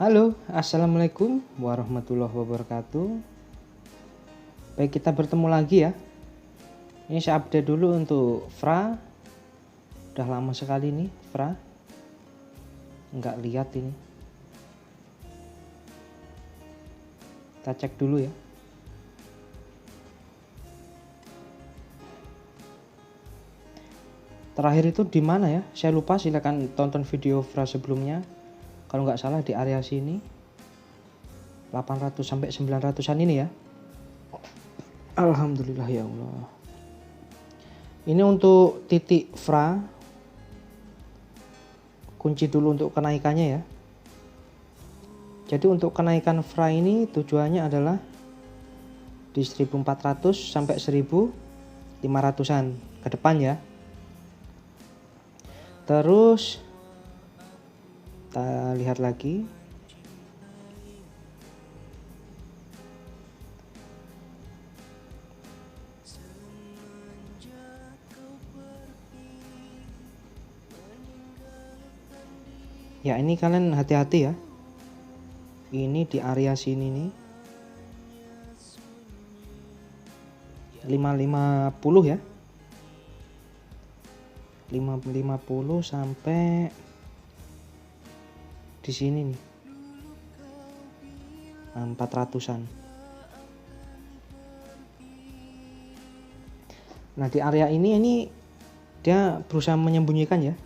Halo, assalamualaikum warahmatullahi wabarakatuh. Baik, kita bertemu lagi ya. Ini saya update dulu untuk Fra. Udah lama sekali nih Fra, nggak lihat ini. Kita cek dulu ya. Terakhir itu di mana ya? Saya lupa, silakan tonton video Fra sebelumnya. Kalau nggak salah di area sini 800 sampai 900-an ini ya. Alhamdulillah ya Allah. Ini untuk titik Fra. Kunci dulu untuk kenaikannya ya. Jadi untuk kenaikan Fra ini tujuannya adalah di 1400 sampai 1500-an ke depan ya. Terus kita lihat lagi. Ya, ini kalian hati-hati ya. Ini di area sini nih. 550 ya. 550 sampai di sini nih. 400-an. Nah, di area ini dia berusaha menyembunyikan ya.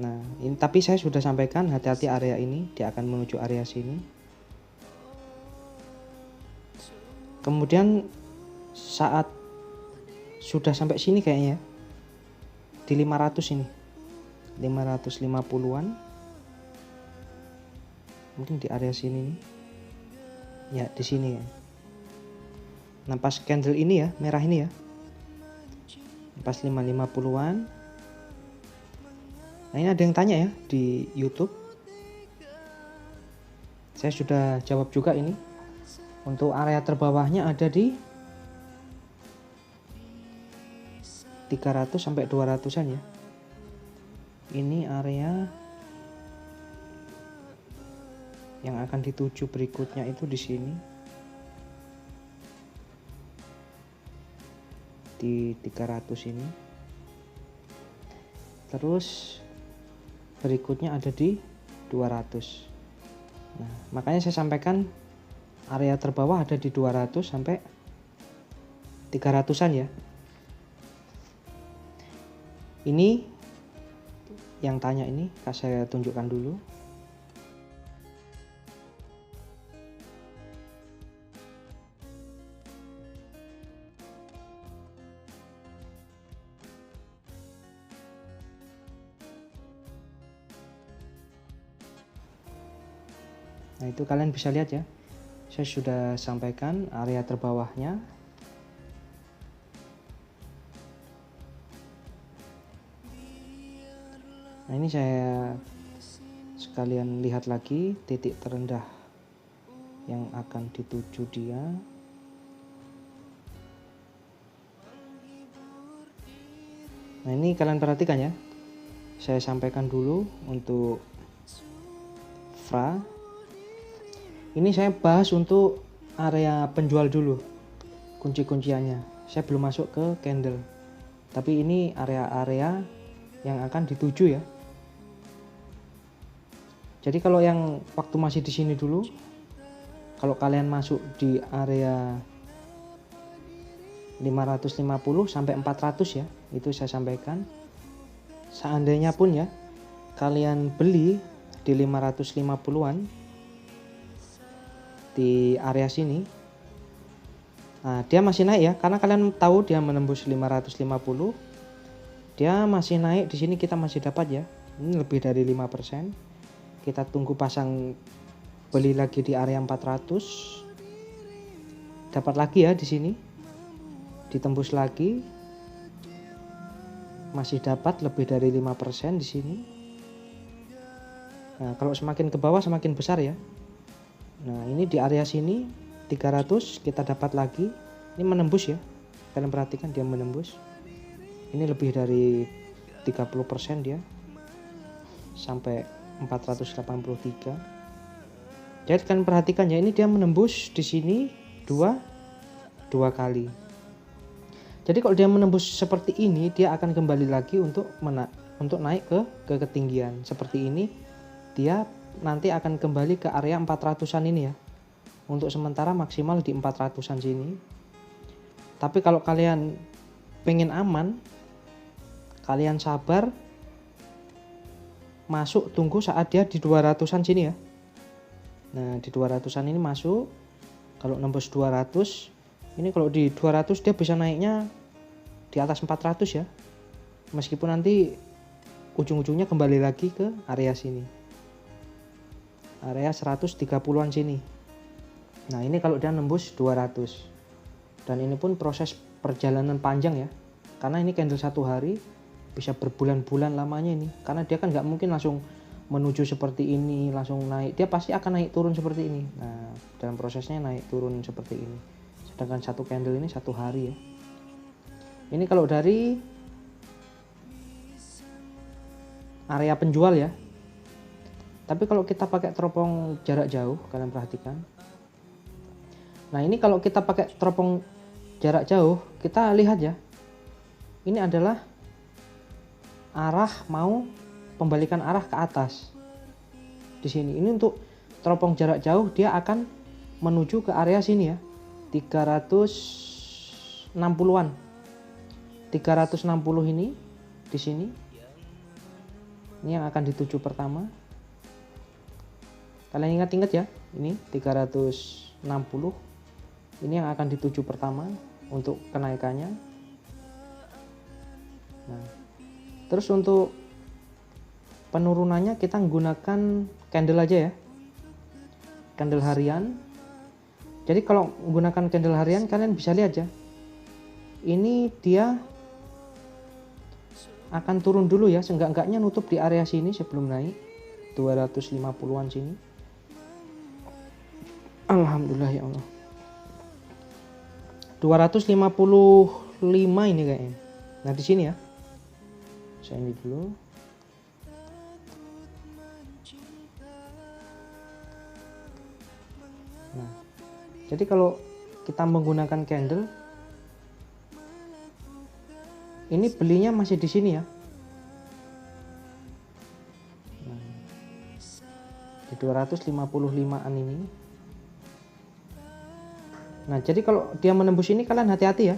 Nah, ini tapi saya sudah sampaikan hati-hati area ini, dia akan menuju area sini. Kemudian saat sudah sampai sini kayaknya di 500 ini. 550-an. Mungkin di area sini nih. Ya, di sini ya. Nah, pas candle ini ya, merah ini ya. Pas 550-an. Nah, ini ada yang tanya ya di YouTube. Saya sudah jawab juga ini. Untuk area terbawahnya ada di 300 sampai 200-an ya. Ini area yang akan dituju berikutnya itu di sini. Di 300 ini. Terus berikutnya ada di 200. Nah, makanya saya sampaikan area terbawah ada di 200 sampai 300-an ya. Ini yang tanya ini saya tunjukkan dulu. Nah, itu kalian bisa lihat ya. Saya sudah sampaikan area terbawahnya. Nah, ini saya sekalian lihat lagi titik terendah yang akan dituju dia. Nah, ini kalian perhatikan ya. Saya sampaikan dulu untuk Fra. Ini saya bahas untuk area penjual dulu. Kunci-kunciannya. Saya belum masuk ke candle. Tapi ini area-area yang akan dituju ya. Jadi kalau yang waktu masih di sini dulu, kalau kalian masuk di area 550 sampai 400 ya, itu saya sampaikan. Seandainya pun ya, kalian beli di 550-an di area sini, nah dia masih naik ya, karena kalian tahu dia menembus 550, dia masih naik di sini, kita masih dapat ya. Ini lebih dari 5%. Kita tunggu pasang beli lagi di area 400. Dapat lagi ya di sini. Ditembus lagi. Masih dapat lebih dari 5% di sini. Nah, kalau semakin ke bawah semakin besar ya. Nah, ini di area sini 300 kita dapat lagi. Ini menembus ya. Kalian perhatikan dia menembus. Ini lebih dari 30% dia. Sampai 483. Jadi kan perhatikan ya, ini dia menembus di sini dua kali. Jadi kalau dia menembus seperti ini, dia akan kembali lagi untuk naik ke ketinggian. Seperti ini, dia nanti akan kembali ke area 400-an ini ya. Untuk sementara maksimal di 400-an sini. Tapi kalau kalian pengen aman, kalian sabar, masuk, tunggu saat dia di 200-an sini ya. Nah, di 200-an ini masuk. Kalau nembus 200, ini kalau di 200 dia bisa naiknya di atas 400 ya. Meskipun nanti ujung-ujungnya kembali lagi ke area sini. Area 130-an sini. Nah, ini kalau dia nembus 200. Dan ini pun proses perjalanan panjang ya. Karena ini candle 1 hari, bisa berbulan-bulan lamanya ini. Karena dia kan nggak mungkin langsung menuju seperti ini, langsung naik. Dia pasti akan naik turun seperti ini. Nah, dalam prosesnya naik turun seperti ini. Sedangkan satu candle ini 1 hari ya. Ini kalau dari area penjual ya. Tapi kalau kita pakai teropong jarak jauh, kalian perhatikan. Nah, ini kalau kita pakai teropong jarak jauh, kita lihat ya. Ini adalah arah, mau pembalikan arah ke atas. Di sini ini untuk teropong jarak jauh, dia akan menuju ke area sini ya. 360-an. 360 ini di sini. Ini yang akan dituju pertama. Kalian ingat-ingat ya, ini 360. Ini yang akan dituju pertama untuk kenaikannya. Nah, terus untuk penurunannya kita menggunakan candle aja ya. Candle harian. Jadi kalau menggunakan candle harian, kalian bisa lihat ya. Ini dia akan turun dulu ya, seenggak-enggaknya nutup di area sini sebelum naik 250-an sini. Alhamdulillah ya Allah. 255 ini kayaknya. Nah, di sini ya. Saya ini dulu. Nah, jadi kalau kita menggunakan candle, ini belinya masih di sini ya. Nah, di 255-an ini. Nah, jadi kalau dia menembus ini, kalian hati-hati ya.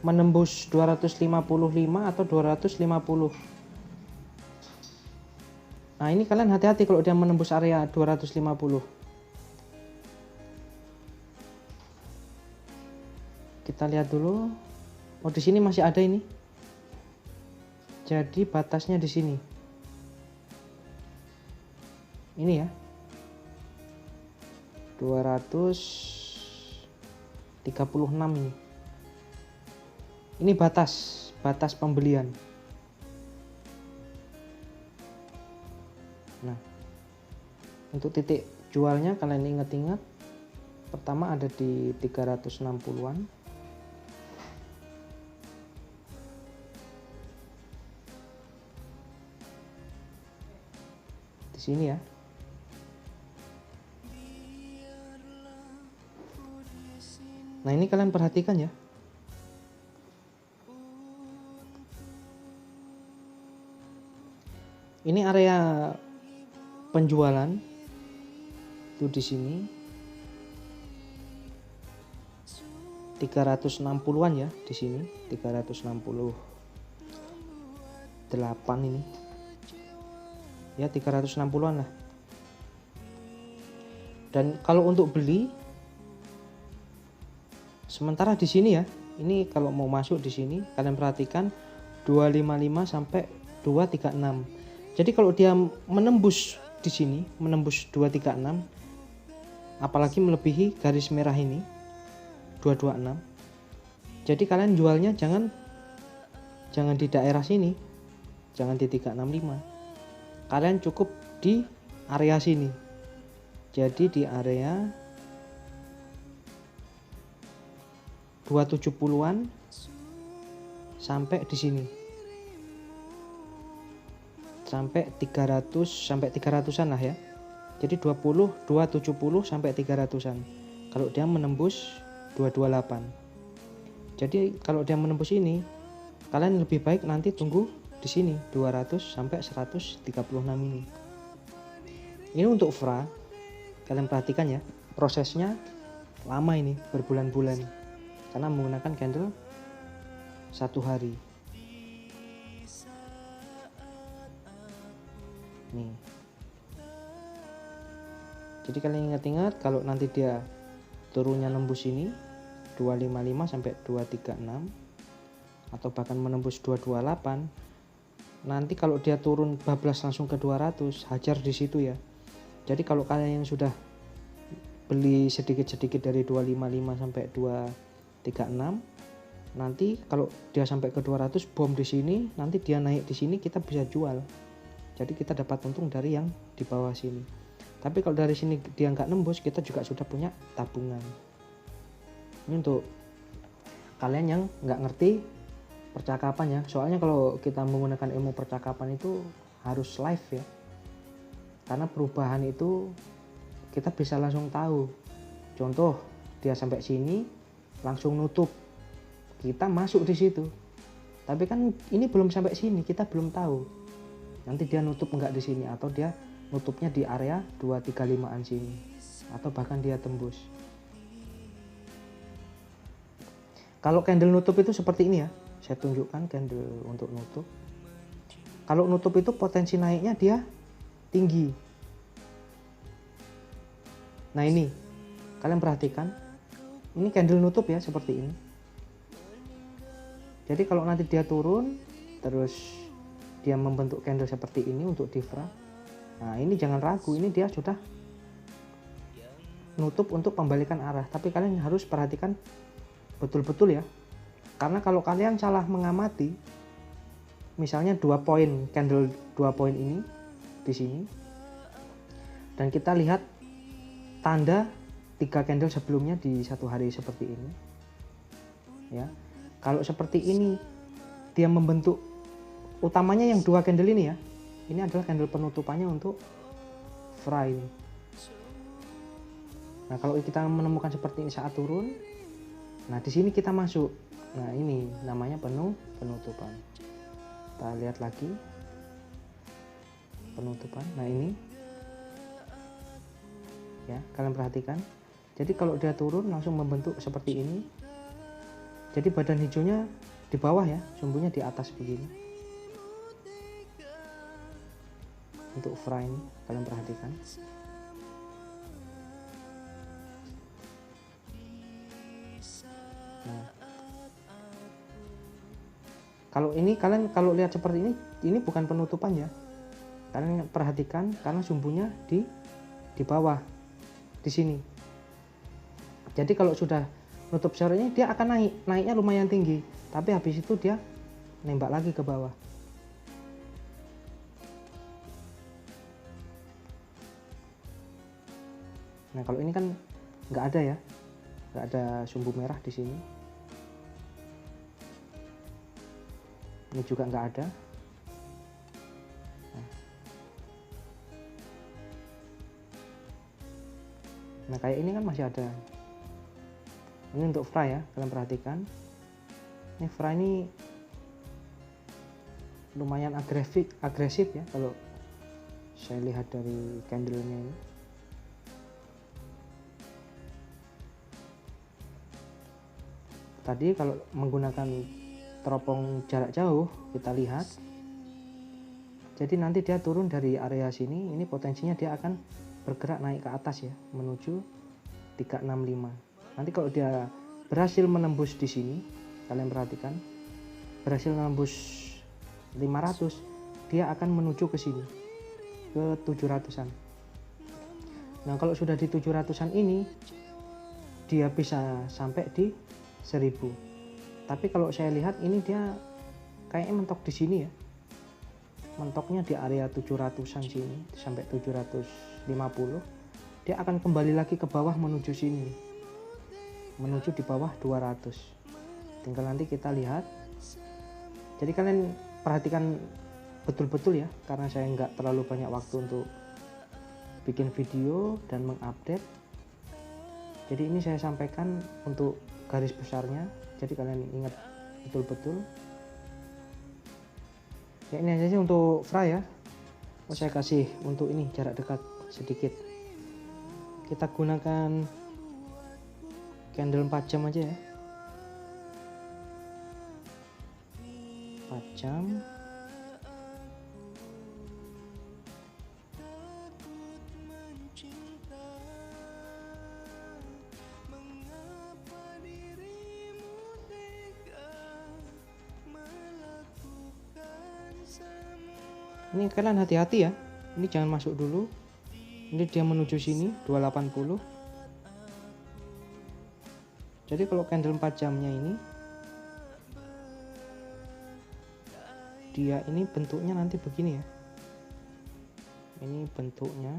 Menembus 255 atau 250. Nah, ini kalian hati-hati kalau dia menembus area 250. Kita lihat dulu. Oh, di sini masih ada ini. Jadi batasnya di sini. Ini ya. 236 ini. Ini batas pembelian. Nah, untuk titik jualnya kalian ingat-ingat. Pertama ada di 360-an. Di sini ya. Nah, ini kalian perhatikan ya. Ini area penjualan itu di sini 360-an ya, di sini 368 ini. Ya, 360-an lah. Dan kalau untuk beli sementara di sini ya, ini kalau mau masuk di sini kalian perhatikan 255 sampai 236. Jadi kalau dia menembus di sini, menembus 236, apalagi melebihi garis merah ini 226. Jadi kalian jualnya jangan di daerah sini. Jangan di 365. Kalian cukup di area sini. Jadi di area 270-an sampai di sini. sampai 300 sampai 300-an lah ya. Jadi 20, 270 sampai 300-an. Kalau dia menembus 228. Jadi kalau dia menembus ini, kalian lebih baik nanti tunggu di sini 200 sampai 136 ini. Ini untuk FRA. Kalian perhatikan ya, prosesnya lama ini, berbulan-bulan. Karena menggunakan candle 1 hari. Nih. Jadi kalian ingat-ingat kalau nanti dia turunnya nembus ini 255 sampai 236 atau bahkan menembus 228, nanti kalau dia turun bablas langsung ke 200, hajar di situ ya. Jadi kalau kalian yang sudah beli sedikit-sedikit dari 255 sampai 236, nanti kalau dia sampai ke 200 bom di sini, nanti dia naik di sini kita bisa jual. Jadi kita dapat untung dari yang di bawah sini. Tapi kalau dari sini dia nggak nembus, kita juga sudah punya tabungan. Ini untuk kalian yang nggak ngerti percakapan ya. Soalnya kalau kita menggunakan ilmu percakapan itu harus live ya. Karena perubahan itu kita bisa langsung tahu. Contoh dia sampai sini langsung nutup, kita masuk di situ. Tapi kan ini belum sampai sini, kita belum tahu. Nanti dia nutup nggak di sini atau dia nutupnya di area 235-an sini atau bahkan dia tembus. Kalau candle nutup itu seperti ini ya. Saya tunjukkan candle untuk nutup. Kalau nutup itu potensi naiknya dia tinggi. Nah ini, kalian perhatikan. Ini candle nutup ya seperti ini. Jadi kalau nanti dia turun, terus dia membentuk candle seperti ini untuk di FRA. Nah ini jangan ragu, ini dia sudah nutup untuk pembalikan arah. Tapi kalian harus perhatikan betul-betul ya. Karena kalau kalian salah mengamati, misalnya 2 poin, candle 2 poin ini di sini, dan kita lihat tanda 3 candle sebelumnya di satu hari seperti ini ya. Kalau seperti ini dia membentuk, utamanya yang 2 candle ini ya, ini adalah candle penutupannya untuk FRA ini. Nah kalau kita menemukan seperti ini saat turun, nah di sini kita masuk. Nah ini namanya penutupan. Kita lihat lagi penutupan. Nah ini ya, kalian perhatikan. Jadi kalau dia turun langsung membentuk seperti ini. Jadi badan hijaunya di bawah ya, sumbunya di atas begini. Untuk FRA ini kalian perhatikan. Nah, kalau ini kalian kalau lihat seperti ini bukan penutupan ya. Kalian perhatikan karena sumbunya di bawah di sini. Jadi kalau sudah nutup sore dia akan naiknya lumayan tinggi, tapi habis itu dia nembak lagi ke bawah. Nah kalau ini kan nggak ada ya, nggak ada sumbu merah di sini. Ini juga nggak ada. Nah kayak ini kan masih ada. Ini untuk FRA ya, kalian perhatikan. Ini FRA ini lumayan agresif ya kalau saya lihat dari candlenya ini. Tadi kalau menggunakan teropong jarak jauh kita lihat, jadi nanti dia turun dari area sini, ini potensinya dia akan bergerak naik ke atas ya, menuju 365. Nanti kalau dia berhasil menembus di sini, kalian perhatikan, berhasil menembus 500, dia akan menuju ke sini, ke 700-an. Nah kalau sudah di 700-an ini, dia bisa sampai di 1000. Tapi kalau saya lihat ini dia kayaknya mentok di sini ya. Mentoknya di area 700-an sini sampai 750. Dia akan kembali lagi ke bawah menuju sini. Menuju di bawah 200. Tinggal nanti kita lihat. Jadi kalian perhatikan betul-betul ya, karena saya nggak terlalu banyak waktu untuk bikin video dan mengupdate. Jadi ini saya sampaikan untuk garis besarnya, jadi kalian ingat betul-betul. Ya ini aja sih untuk Fra ya. Saya kasih untuk ini jarak dekat sedikit. Kita gunakan candle 4 jam aja ya. 4 jam. Ini kalian hati-hati ya. Ini jangan masuk dulu. Ini dia menuju sini 280. Jadi kalau candle 4 jamnya ini, dia ini bentuknya nanti begini ya. Ini bentuknya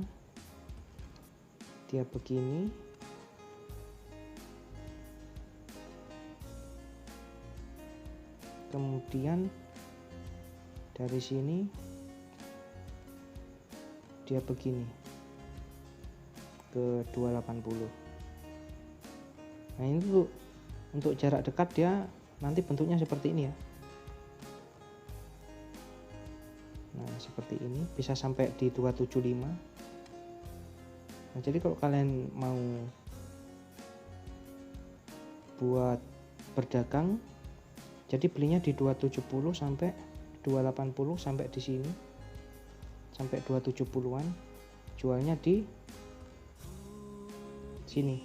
dia begini. Kemudian dari sini dia begini ke 280. Nah ini tuh untuk jarak dekat dia nanti bentuknya seperti ini ya. Nah seperti ini bisa sampai di 275. Nah jadi kalau kalian mau buat berdagang, jadi belinya di 270 sampai 280 sampai di sini sampai 270-an, jualnya di sini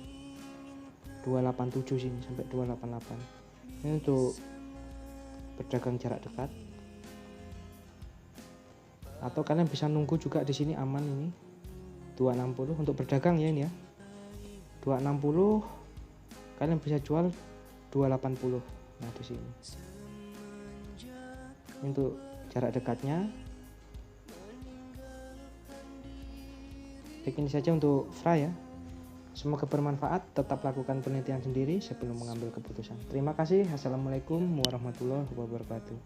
287 sini sampai 288. Ini untuk berdagang jarak dekat. Atau kalian bisa nunggu juga di sini aman, ini 260 untuk berdagang ya ini ya. 260 kalian bisa jual 280. Nah di sini. Ini untuk jarak dekatnya. Ini saja untuk Fra ya. Semoga bermanfaat. Tetap lakukan penelitian sendiri sebelum mengambil keputusan. Terima kasih. Assalamualaikum warahmatullahi wabarakatuh.